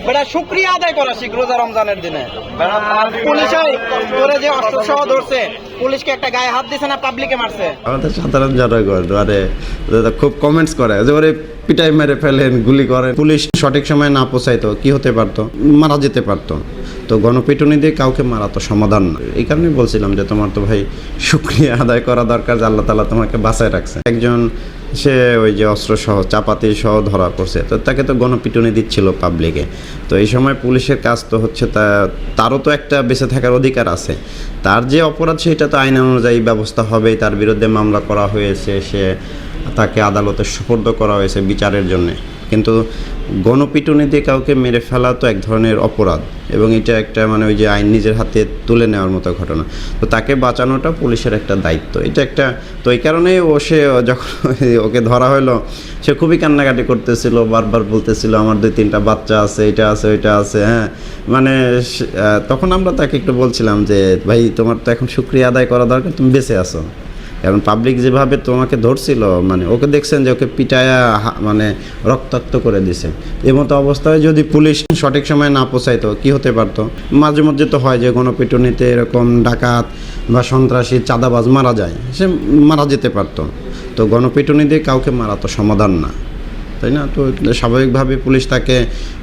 বেটা শুকরিয়া আদায় করা শিখ রোজা রমজানের দিনে। পুলিশ করে যে অস্ত্র সহ ধরছে, পুলিশকে একটা গায়ে হাত দিছে না, পাবলিকে মারছে। আমাদের সাধারণ জনগণ খুব কমেন্টস করে যে ওরে পিটাই মেরে ফেলেন, গুলি করেন। পুলিশ সঠিক সময় না পৌঁছাইতো কি হতে পারতো, মারা যেতে পারতো। তো গণপিটুনি দিয়ে কাউকে মারা তো সমাধান না। এই কারণেই বলছিলাম যে তোমার তো ভাই শুকরিয়া আদায় করা দরকার যে আল্লাহ তাআলা তোমাকে বাঁচায় রাখছে। একজন সে ওই যে অস্ত্র সহ চাপাতি সহ ধরা পড়ছে, তো তাকে তো গণপিটুনি দিচ্ছিল পাবলিকে। তো এই সময় পুলিশের কাজ তো হচ্ছে তারও তো একটা বেঁচে থাকার অধিকার আছে। তার যে অপরাধ সেটা তো আইন অনুযায়ী ব্যবস্থা হবেই। তার বিরুদ্ধে মামলা করা হয়েছে, তাকে আদালতে সোপর্দ করা হয়েছে বিচারের জন্যে। কিন্তু গণপিটুনি দিয়ে কাউকে মেরে ফেলা তো এক ধরনের অপরাধ, এবং এটা একটা মানে ওই যে আইন নিজের হাতে তুলে নেওয়ার মতো ঘটনা। তো তাকে বাঁচানোটা পুলিশের একটা দায়িত্ব। এটা একটা, তো এই কারণেই সে যখন ওকে ধরা হলো, সে খুবই কান্নাকাটি করতেছিল, বারবার বলতেছিল আমার 2-3টা বাচ্চা আছে, এটা আছে ওইটা আছে। হ্যাঁ, মানে তখন আমরা তাকে একটু বলছিলাম যে ভাই তোমার তো এখন শুকরিয়া আদায় করা দরকার, তুমি বেঁচে আছো। কারণ পাবলিক যেভাবে তোমাকে ধরছিল, মানে ওকে দেখছেন যে ওকে পিটায়া মানে রক্তাক্ত করে দিছে। এই মতো অবস্থায় যদি পুলিশ সঠিক সময় না পৌঁছাইতো কি হতে পারতো। মাঝে মধ্যে তো হয় যে গণপিটুনিতে এরকম ডাকাত বা সন্ত্রাসী চাঁদাবাজ মারা যায়, সে মারা যেতে পারতো। তো গণপিটুনি দিয়ে কাউকে মারা তো সমাধান না, তাই না? তো স্বাভাবিকভাবে পুলিশ তাকে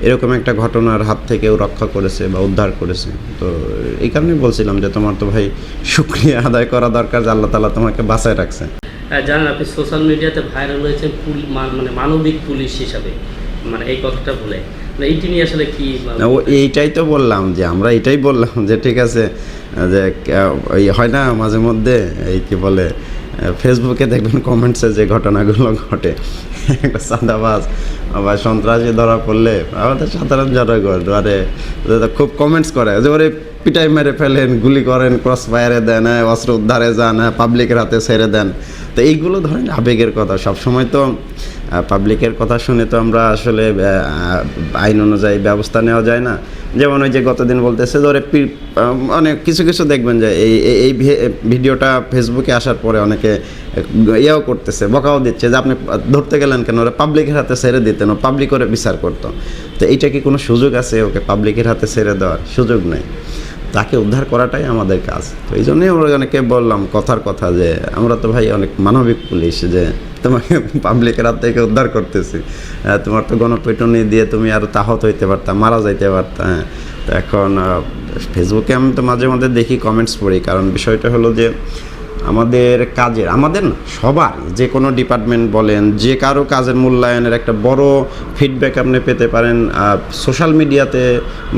এরকম একটা ঘটনার হাত থেকেও রক্ষা করেছে বা উদ্ধার করেছে। তো এই কারণেই বলছিলাম যে তোমার তো ভাই শুকরিয়া আদায় করা দরকার যে আল্লাহ তাআলা তোমাকে বাঁচায় রাখছে। জানেন, আপনি সোশ্যাল মিডিয়াতে ভাইরাল হয়েছেন মানে মানবিক পুলিশ হিসাবে, মানে এই কথাটা বলে এইটি নিয়ে আসলে কি? এইটাই তো বললাম যে আমরা এটাই বললাম যে ঠিক আছে, যে হয় না মাঝে মধ্যে এই কি বলে ফেসবুকে দেখবেন কমেন্টসে যে ঘটনাগুলো ঘটে, একটা চাঁদাবাজ বা সন্ত্রাসী ধরা পড়লে আমাদের সাধারণ জনগণ খুব কমেন্টস করে যে ওরে পিটাই মেরে ফেলেন, গুলি করেন, ক্রস ফায়ারে দেন, অস্ত্র উদ্ধারে যান, পাবলিকের হাতে ছেড়ে দেন। তো এইগুলো ধরেন আবেগের কথা। সবসময় তো পাবলিকের কথা শুনে তো আমরা আসলে আইন অনুযায়ী ব্যবস্থা নেওয়া যায় না। যেমন ওই যে গতদিন বলতেছে যে ওরে অনেক কিছু দেখবেন যে এই ভিডিওটা ফেসবুকে আসার পরে অনেকে ইয়েও করতেছে, বকাও দিচ্ছে যে আপনি ধরতে গেলেন কেন, ওরা পাবলিকের হাতে ছেড়ে দিতেন, ও পাবলিক করে বিচার করতো। তো এইটা কি কোনো সুযোগ আছে ওকে পাবলিকের হাতে ছেড়ে দেওয়ার? সুযোগ নেই। তাকে উদ্ধার করাটাই আমাদের কাজ। তো এই জন্যই আমরা অনেকে বললাম কথার কথা যে আমরা তো ভাই অনেক মানবিক পুলিশ, যে তোমাকে পাবলিকের হাত থেকে উদ্ধার করতেছি। তোমার তো গণপিটুনি দিয়ে তুমি আরও আহত হইতে পারতা, মারা যাইতে পারতা। হ্যাঁ, তো এখন ফেসবুকে আমি তো মাঝে মাঝে দেখি, কমেন্টস পড়ি। কারণ বিষয়টা হলো যে আমাদের কাজের, আমাদের না সবার, যে কোনো ডিপার্টমেন্ট বলেন, যে কারো কাজের মূল্যায়নের একটা বড় ফিডব্যাক আপনি পেতে পারেন সোশ্যাল মিডিয়াতে।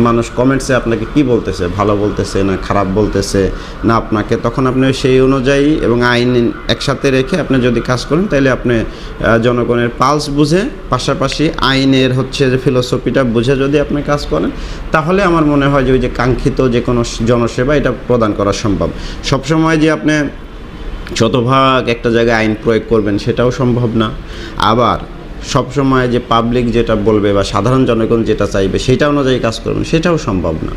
মানুষ কমেন্টসে আপনাকে কি বলতেছে, ভালো বলতেছে না খারাপ বলতেছে না আপনাকে, তখন আপনি সেই অনুযায়ী এবং আইন একসাথে রেখে আপনি যদি কাজ করেন, তাহলে আপনি জনগণের পালস বুঝে, পাশাপাশি আইনের হচ্ছে যে ফিলোসফিটা বুঝে যদি আপনি কাজ করেন, তাহলে আমার মনে হয় যে ওই যে কাঙ্ক্ষিত যে কোনো জনসেবা এটা প্রদান করা সম্ভব। সবসময় যে আপনি শতভাগ একটা জায়গায় আইন প্রয়োগ করবেন সেটাও সম্ভব না। আবার সবসময় যে পাবলিক যেটা বলবে বা সাধারণ জনগণ যেটা চাইবে সেটা অনুযায়ী কাজ করবেন সেটাও সম্ভব না।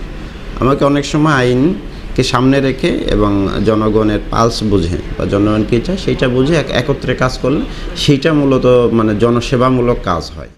আমাকে অনেক সময় আইনকে সামনে রেখে এবং জনগণের পালস বুঝে বা জনগণ কী চায় সেইটা বুঝে একত্রে কাজ করলে সেইটা মূলত মানে জনসেবামূলক কাজ হয়।